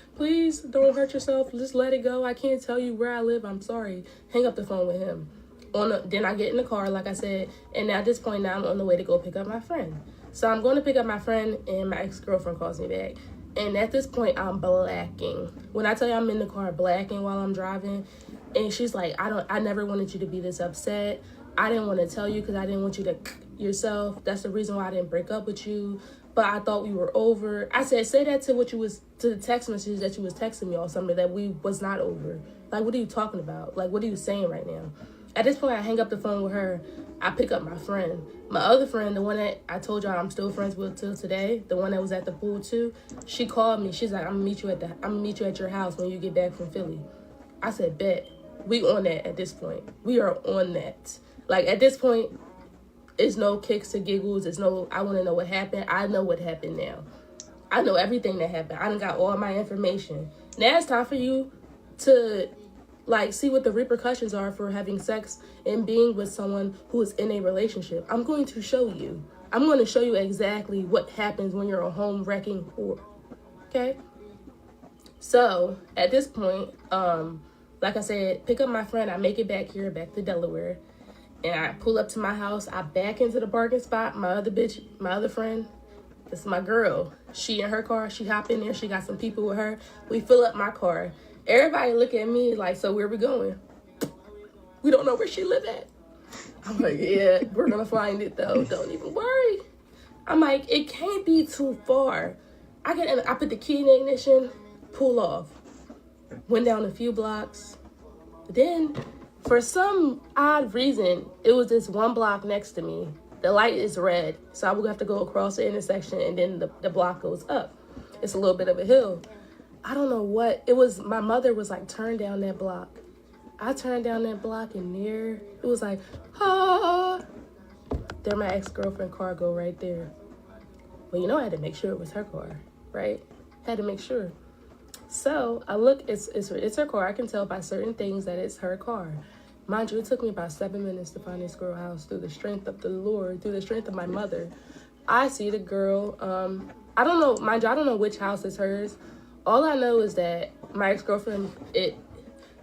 don't hurt yourself. Just let it go. I can't tell you where I live. I'm sorry. Hang up the phone with him. Then I get in the car, like I said, and at this point now I'm on the way to go pick up my friend. So I'm going to pick up my friend, and my ex-girlfriend calls me back. And at this point, I'm blacking. When I tell you I'm in the car blacking while I'm driving, and she's like, I never wanted you to be this upset. I didn't want to tell you because I didn't want you to yourself. That's the reason why I didn't break up with you. But I thought we were over. I said, say that to to the text message that you was texting me or something, that we was not over. Like, what are you talking about? Like, what are you saying right now? At this point, I hang up the phone with her. I pick up my friend. My other friend, the one that I told y'all I'm still friends with till today, the one that was at the pool too, she called me. She's like, I'm gonna meet you at your house when you get back from Philly. I said, bet. We on that at this point. We are on that. Like, at this point, it's no kicks or giggles. It's no, I want to know what happened. I know what happened now. I know everything that happened. I done got all my information. Now it's time for you to like see what the repercussions are for having sex and being with someone who is in a relationship. I'm going to show you. I'm going to show you exactly what happens when you're a home wrecking whore. Okay? So at this point, like I said, pick up my friend. I make it back here, back to Delaware. And I pull up to my house. I back into the parking spot. My other friend, this is my girl. She in her car. She hop in there. She got some people with her. We fill up my car. Everybody look at me like, so where we going? We don't know where she live at. I'm like, yeah, we're going to find it, though. Don't even worry. I'm like, it can't be too far. I put the key in the ignition, pull off. Went down a few blocks. Then, for some odd reason, it was this one block next to me. The light is red, so I would have to go across the intersection, and then the block goes up. It's a little bit of a hill. I don't know what. It was, my mother was like, turn down that block. I turned down that block, and there, it was like, ah. There my ex-girlfriend car go right there. Well, you know I had to make sure it was her car, right? Had to make sure. So I look, it's her car. I can tell by certain things that it's her car. Mind you, it took me about 7 minutes to find this girl house through the strength of the Lord, through the strength of my mother. I see the girl. I don't know, mind you, I don't know which house is hers. All I know is that my ex-girlfriend,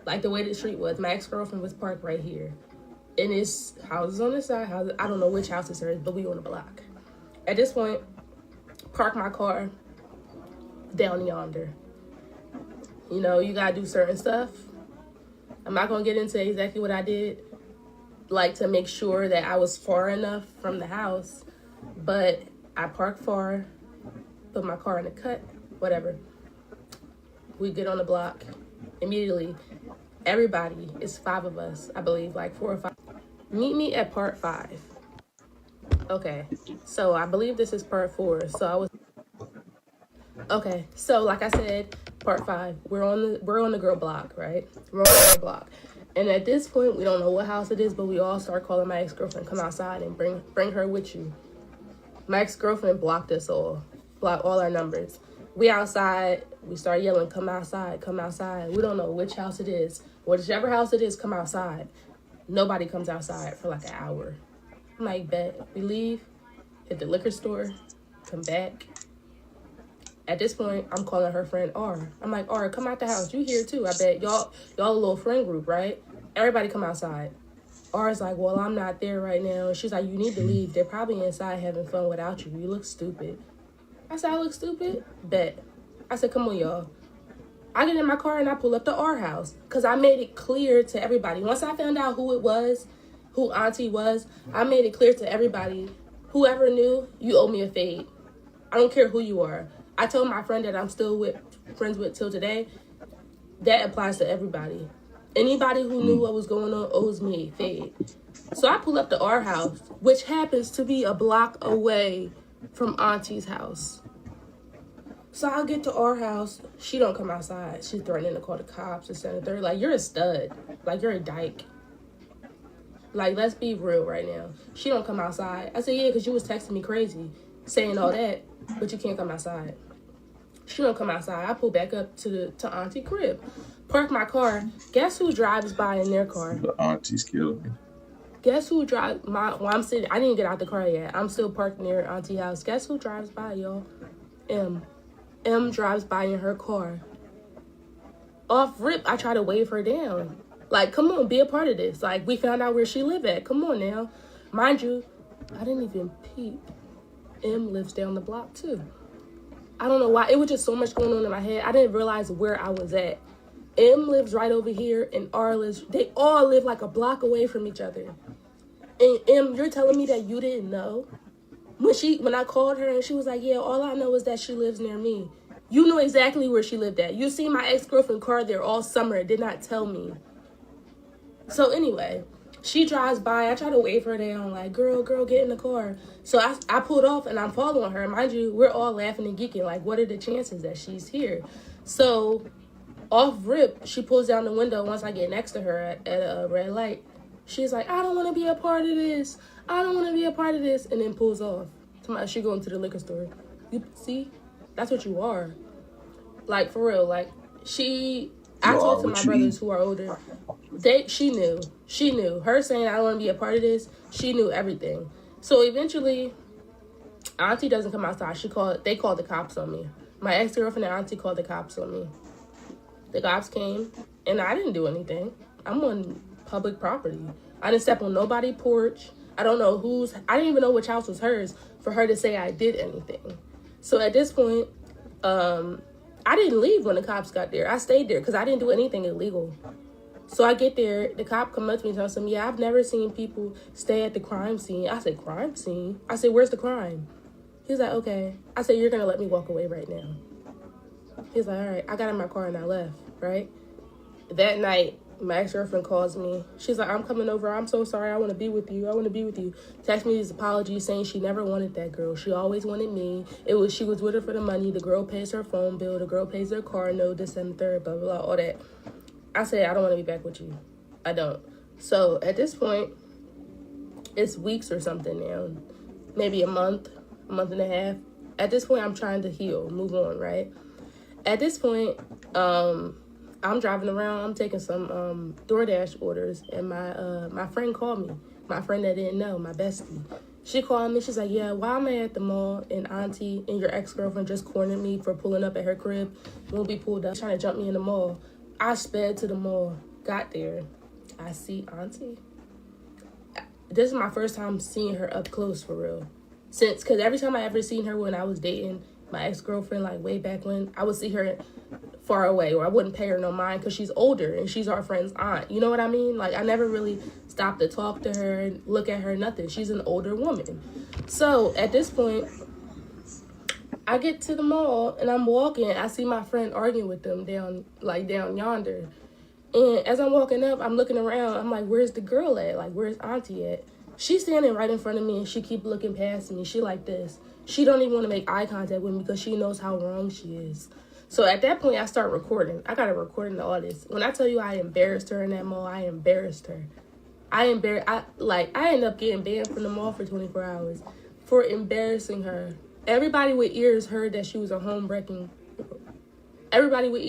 like the way the street was, my ex-girlfriend was parked right here. And it's houses on the side, houses, I don't know which house is hers, but we on the block. At this point, park my car down yonder. You know, you gotta do certain stuff. I'm not gonna get into exactly what I did, like to make sure that I was far enough from the house, but I parked far, put my car in the cut, whatever. We get on the block immediately. Everybody, it's 5 of us, I believe, like 4 or 5. Meet me at part 5. Okay, so I believe this is part 4. Okay, so like I said, part 5. We're on the girl block, right? We're on the girl block, and at this point, we don't know what house it is, but we all start calling my ex-girlfriend, come outside and bring her with you. My ex-girlfriend blocked all our numbers. We outside, we start yelling, come outside, come outside. We don't know which house it is. Whichever house it is, come outside. Nobody comes outside for like an hour. I'm like, bet. We leave, hit the liquor store, come back. At this point, I'm calling her friend R. I'm like, R, come out the house. You here too, I bet. Y'all a little friend group, right? Everybody come outside. R's like, well, I'm not there right now. She's like, you need to leave. They're probably inside having fun without you. You look stupid. I said, I look stupid? Bet. I said, come on, y'all. I get in my car and I pull up to our house because I made it clear to everybody. Once I found out who it was, who Auntie was, I made it clear to everybody. Whoever knew, you owe me a fade. I don't care who you are. I told my friend that I'm still friends with till today. That applies to everybody. Anybody who knew what was going on owes me a fade. So I pull up to our house, which happens to be a block away from Auntie's house. So I'll get to our house. She don't come outside. She's threatening to call the cops and send a third. Like, you're a stud. Like, you're a dyke. Like, let's be real right now. She don't come outside. I said, yeah, because you was texting me crazy. saying all that, but you can't come outside. She don't come outside. I pull back up to Auntie crib, park my car. Guess who drives by in their car? The auntie's killing me. Guess who drives I'm sitting. I didn't get out the car yet. I'm still parked near Auntie house. Guess who drives by, y'all? M drives by in her car. Off rip, I try to wave her down. Like, come on, be a part of this. Like, we found out where she live at. Come on now. Mind you, I didn't even peep. M lives down the block too. I don't know why. It was just so much going on in my head. I didn't realize where I was at. M lives right over here, and R lives. They all live like a block away from each other. And M, you're telling me that you didn't know? When I called her and she was like, yeah, all I know is that she lives near me. You know exactly where she lived at. You see my ex-girlfriend car there all summer. Did not tell me. So anyway, she drives by. I try to wave her down, like, girl, get in the car. So I pulled off and I'm following her. Mind you, we're all laughing and geeking. Like, what are the chances that she's here? So off rip, she pulls down the window once I get next to her at a red light. She's like, I don't want to be a part of this. I don't want to be a part of this. And then pulls off. She going to the liquor store. You see? That's what you are. Like, for real. Like, I talked to my brothers who are older. She knew. Her saying, I don't want to be a part of this, she knew everything. So eventually, Auntie doesn't come outside. They called the cops on me. My ex-girlfriend and Auntie called the cops on me. The cops came, and I didn't do anything. I'm on public property. I didn't step on nobody's porch. I don't know I didn't even know which house was hers for her to say I did anything. So at this point, I didn't leave when the cops got there. I stayed there because I didn't do anything illegal. So I get there, the cop comes up to me and tells me, yeah, I've never seen people stay at the crime scene. I said, crime scene? I said, where's the crime? He's like, okay. I said, you're going to let me walk away right now. He's like, all right. I got in my car and I left, right? That night, my ex-girlfriend calls me. She's like, I'm coming over. I'm so sorry. I want to be with you. Text me these apologies saying she never wanted that girl. She always wanted me. She was with her for the money. The girl pays her phone bill. The girl pays her car note, this and the third, blah, blah, blah, all that. I said, I don't want to be back with you. I don't. So at this point, it's weeks or something now. Maybe a month and a half. At this point, I'm trying to heal, move on, right? At this point, I'm driving around. I'm taking some DoorDash orders, and my friend called me. My friend that didn't know, my bestie. She called me. She's like, yeah, why am I at the mall and Auntie and your ex-girlfriend just cornered me for pulling up at her crib when we pulled up, trying to jump me in the mall. I sped to the mall, got there. I see Auntie. This is my first time seeing her up close for real. Because every time I ever seen her when I was dating my ex-girlfriend, like way back when, I would see her far away, or I wouldn't pay her no mind because she's older and she's our friend's aunt. You know what I mean? Like, I never really stopped to talk to her and look at her, nothing. She's an older woman. So at this point, I get to the mall and I'm walking. I see my friend arguing with them down yonder. And as I'm walking up, I'm looking around. I'm like, where's the girl at? Like, where's Auntie at? She's standing right in front of me and she keep looking past me. She like this. She don't even want to make eye contact with me because she knows how wrong she is. So at that point, I start recording. I got a recording of all this. When I tell you I embarrassed her in that mall, I embarrassed her. I ended up getting banned from the mall for 24 hours for embarrassing her. Everybody with ears heard that she was a home-wrecking. Everybody with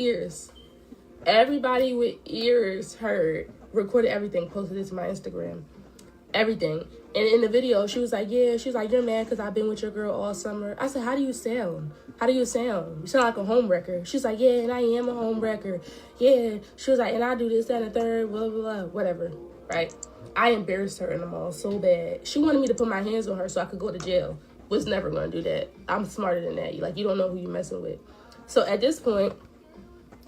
ears heard, recorded everything, posted it to my Instagram. Everything. And in the video, she was like, you're mad because I've been with your girl all summer. I said, how do you sound? You sound like a home wrecker. She's like, yeah, and I am a home wrecker. Yeah. She was like, and I do this, that, and the third, blah, blah, blah, whatever. Right? I embarrassed her in the mall so bad. She wanted me to put my hands on her so I could go to jail. Was never going to do that. I'm smarter than that. Like, you don't know who you're messing with. So at this point,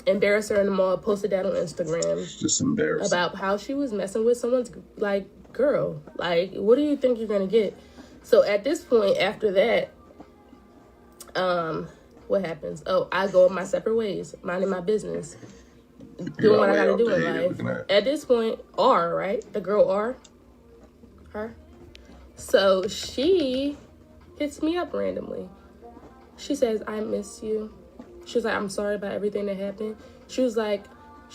embarrassed her in the mall, posted that on Instagram. It's just embarrassing. About how she was messing with someone's, like, girl. Like, what do you think you're going to get? So at this point, after that, what happens? Oh, I go my separate ways, minding my business, doing what I got to do in life. At this point, R, right? The girl R, her. So she hits me up randomly. She says, I miss you. She was like, I'm sorry about everything that happened. She was like,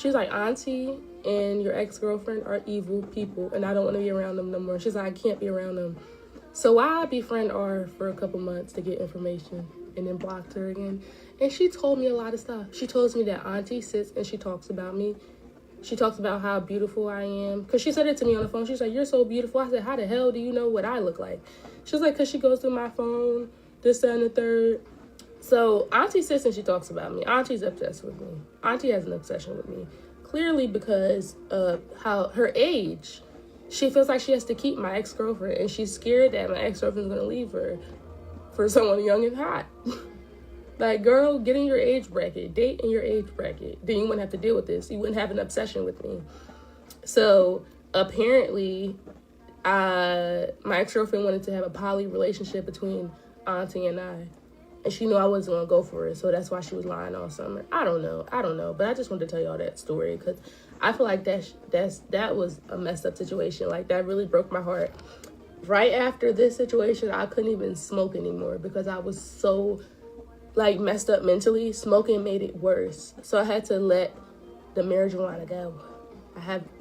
Auntie and your ex-girlfriend are evil people, and I don't want to be around them no more. She's like, I can't be around them. So why I befriend her for a couple months to get information and then blocked her again. And she told me a lot of stuff. She tells me that Auntie sits and she talks about me. She talks about how beautiful I am. Because she said it to me on the phone. She's like, you're so beautiful. I said, how the hell do you know what I look like? She was like, because she goes through my phone, this, that, and the third. So Auntie sits and she talks about me. Auntie's obsessed with me. Auntie has an obsession with me. Clearly because of how her age. She feels like she has to keep my ex-girlfriend. And she's scared that my ex-girlfriend's going to leave her for someone young and hot. Like, girl, get in your age bracket. Date in your age bracket. Then you wouldn't have to deal with this. You wouldn't have an obsession with me. So, apparently, my ex-girlfriend wanted to have a poly relationship between Auntie and I. And she knew I wasn't going to go for it. So, that's why she was lying all summer. I don't know. But I just wanted to tell y'all that story. Because I feel like that was a messed up situation. Like, that really broke my heart. Right after this situation, I couldn't even smoke anymore. Because I was so like messed up mentally. Smoking made it worse. So I had to let the marijuana go.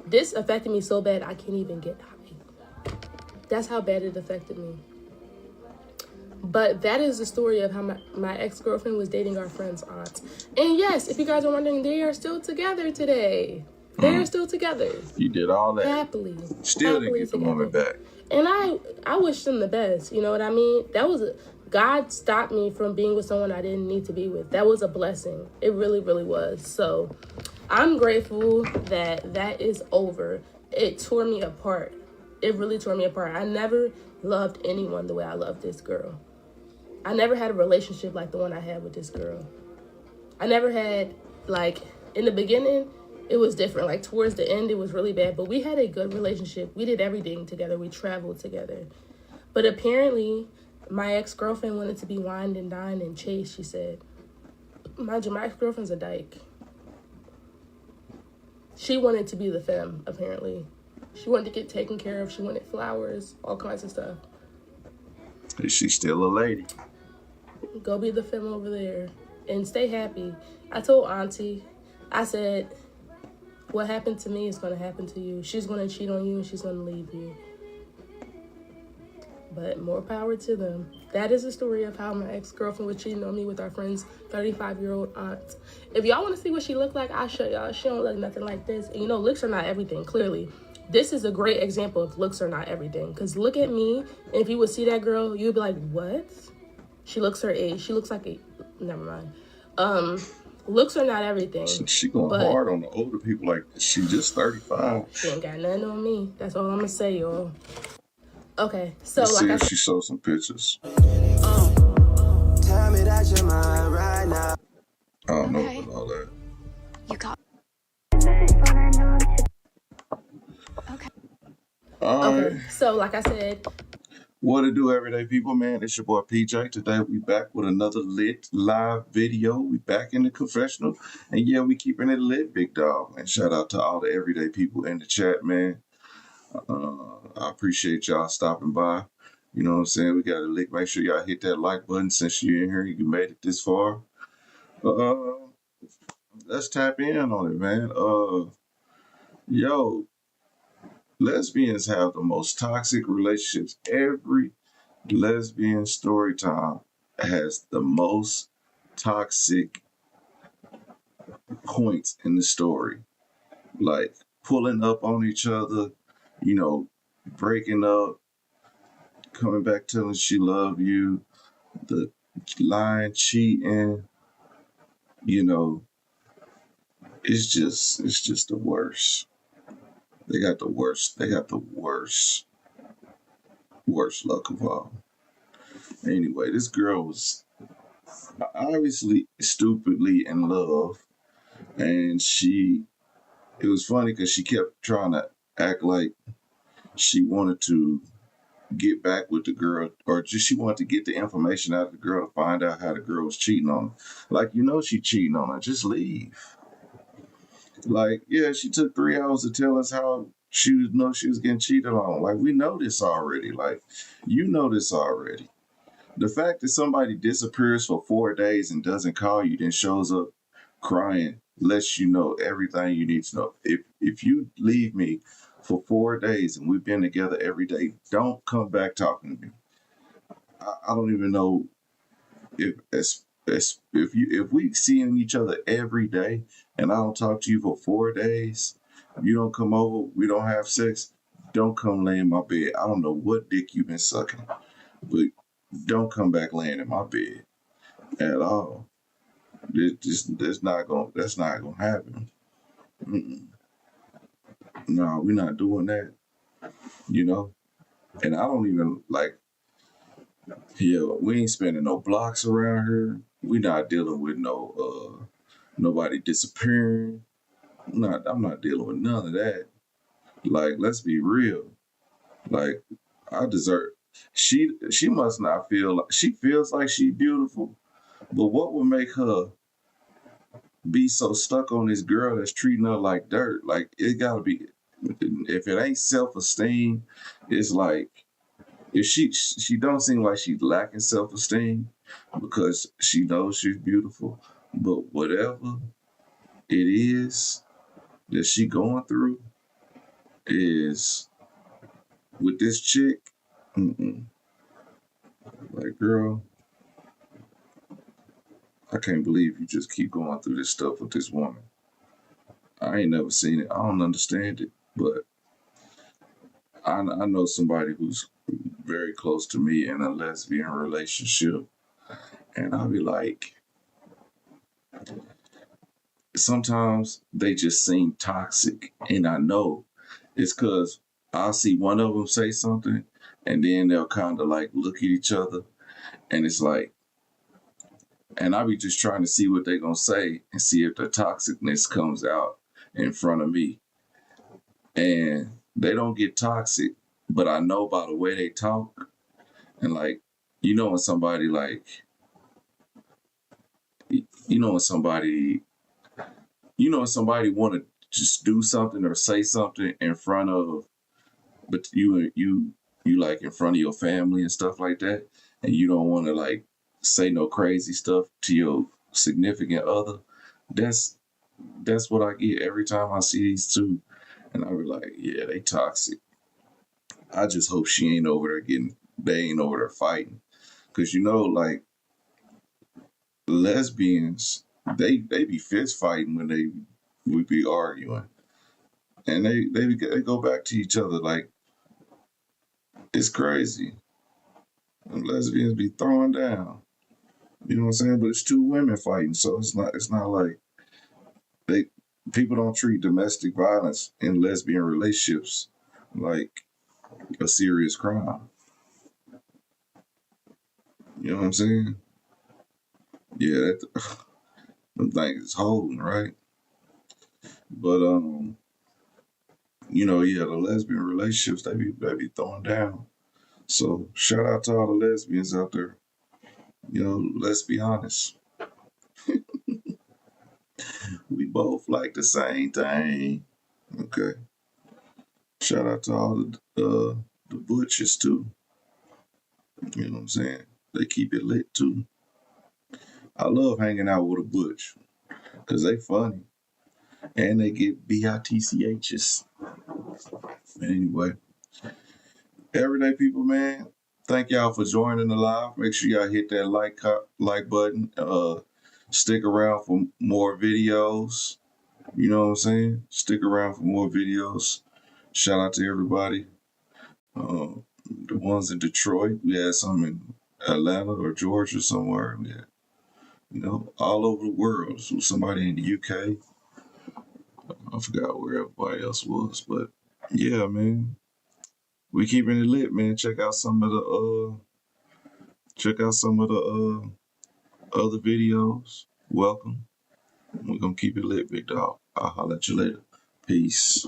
This affected me so bad I can't even get high. That's how bad it affected me. But that is the story of how my ex-girlfriend was dating our friend's aunt. And yes, if you guys are wondering, they are still together today. They are still together. You did all that. Happily. Still didn't get the woman back. And I wish them the best. You know what I mean? God stopped me from being with someone I didn't need to be with. That was a blessing. It really, really was. So I'm grateful that is over. It tore me apart. It really tore me apart. I never loved anyone the way I loved this girl. I never had a relationship like the one I had with this girl. I never had, like, in the beginning, it was different. Like, towards the end, it was really bad. But we had a good relationship. We did everything together. We traveled together. But apparently, my ex-girlfriend wanted to be wined and dined and chased, she said. Mind you, my ex-girlfriend's a dyke. She wanted to be the femme, apparently. She wanted to get taken care of. She wanted flowers, all kinds of stuff. Is she still a lady? Go be the femme over there and stay happy. I told Auntie, I said, what happened to me is going to happen to you. She's going to cheat on you and she's going to leave you. But more power to them. That is the story of how my ex-girlfriend was cheating on me with our friend's 35-year-old aunt. If y'all want to see what she looked like, I'll show y'all. She don't look nothing like this. And you know, looks are not everything, clearly. This is a great example of looks are not everything. Because look at me, and if you would see that girl, you'd be like, what? She looks her age. She looks like a... Never mind. Looks are not everything. She going hard on the older people like this. She just 35. She ain't got nothing on me. That's all I'm going to say, y'all. Okay, so Let's see if she showed some pictures. Tell me that you're mine right now. I don't know about all that. You call. Okay. All right. So like I said, what it do, everyday people, man? It's your boy PJ. Today we back with another lit live video. We back in the confessional. And yeah, we keeping it lit, big dog. And shout out to all the everyday people in the chat, man. I appreciate y'all stopping by. You know what I'm saying? We got to lick. Make sure y'all hit that like button since you're in here. You made it this far. Let's tap in on it, man. Yo, lesbians have the most toxic relationships. Every lesbian story time has the most toxic points in the story. Like pulling up on each other, you know, breaking up, coming back telling she love you, the lying, cheating, you know, it's just the worst. They got the worst luck of all. Anyway, this girl was obviously stupidly in love, and it was funny because she kept trying to act like she wanted to get back with the girl, or just she wanted to get the information out of the girl to find out how the girl was cheating on her. Like, you know she cheating on her, just leave. Like, yeah, she took 3 hours to tell us how she was getting cheated on. Like, we know this already. Like, you know this already. The fact that somebody disappears for 4 days and doesn't call you, then shows up crying, lets you know everything you need to know. If you leave me for 4 days and we've been together every day, don't come back talking to me. I don't even know if we seeing each other every day and I don't talk to you for 4 days, you don't come over, we don't have sex, don't come lay in my bed. I don't know what dick you've been sucking, but don't come back laying in my bed at all. That's not gonna happen. Mm-mm. No, we're not doing that, you know. And I don't even like. Yeah, we ain't spending no blocks around here. We not dealing with nobody disappearing. I'm not dealing with none of that. Like, let's be real. Like, I deserve. She must not feel like she feels like she's beautiful, but what would make her be so stuck on this girl that's treating her like dirt? Like, it gotta be. If it ain't self esteem, it's like if she don't seem like she's lacking self esteem because she knows she's beautiful, but whatever it is that she going through is with this chick. Mm-mm. Like, girl, I can't believe you just keep going through this stuff with this woman. I ain't never seen it. I don't understand it, but I know somebody who's very close to me in a lesbian relationship, and I'll be like, sometimes they just seem toxic, and I know it's because I'll see one of them say something, and then they'll kind of like look at each other, and it's like, and I'll be just trying to see what they're gonna say and see if the toxicness comes out in front of me, and they don't get toxic, but I know by the way they talk, and like, you know when somebody like, you know when somebody, you know when somebody want to just do something or say something in front of, but you like in front of your family and stuff like that, and you don't want to like say no crazy stuff to your significant other. That's that's what I get every time I see these two, and I be like, yeah, they toxic. I just hope she ain't over there they ain't over there fighting, cause you know like lesbians, they be fist fighting when we be arguing, and they go back to each other like it's crazy. And lesbians be throwing down. You know what I'm saying? But it's two women fighting, so it's not like they people don't treat domestic violence in lesbian relationships like a serious crime. You know what I'm saying? Yeah, them things is holding, right? But you know, yeah, the lesbian relationships they be throwing down. So shout out to all the lesbians out there. You know, let's be honest. We both like the same thing. Okay. Shout out to all the butchers too. You know what I'm saying? They keep it lit too. I love hanging out with a butch because they funny and they get bitchs. Anyway, everyday people, man. Thank y'all for joining the live. Make sure y'all hit that like button. Stick around for more videos. You know what I'm saying? Stick around for more videos. Shout out to everybody. The ones in Detroit. We had some in Atlanta or Georgia somewhere. We had, you know, all over the world. So somebody in the UK. I forgot where everybody else was, but yeah, man. We keeping it lit, man. Check out some of the other videos. Welcome. We're gonna keep it lit, big dog. I'll holler at you later. Peace.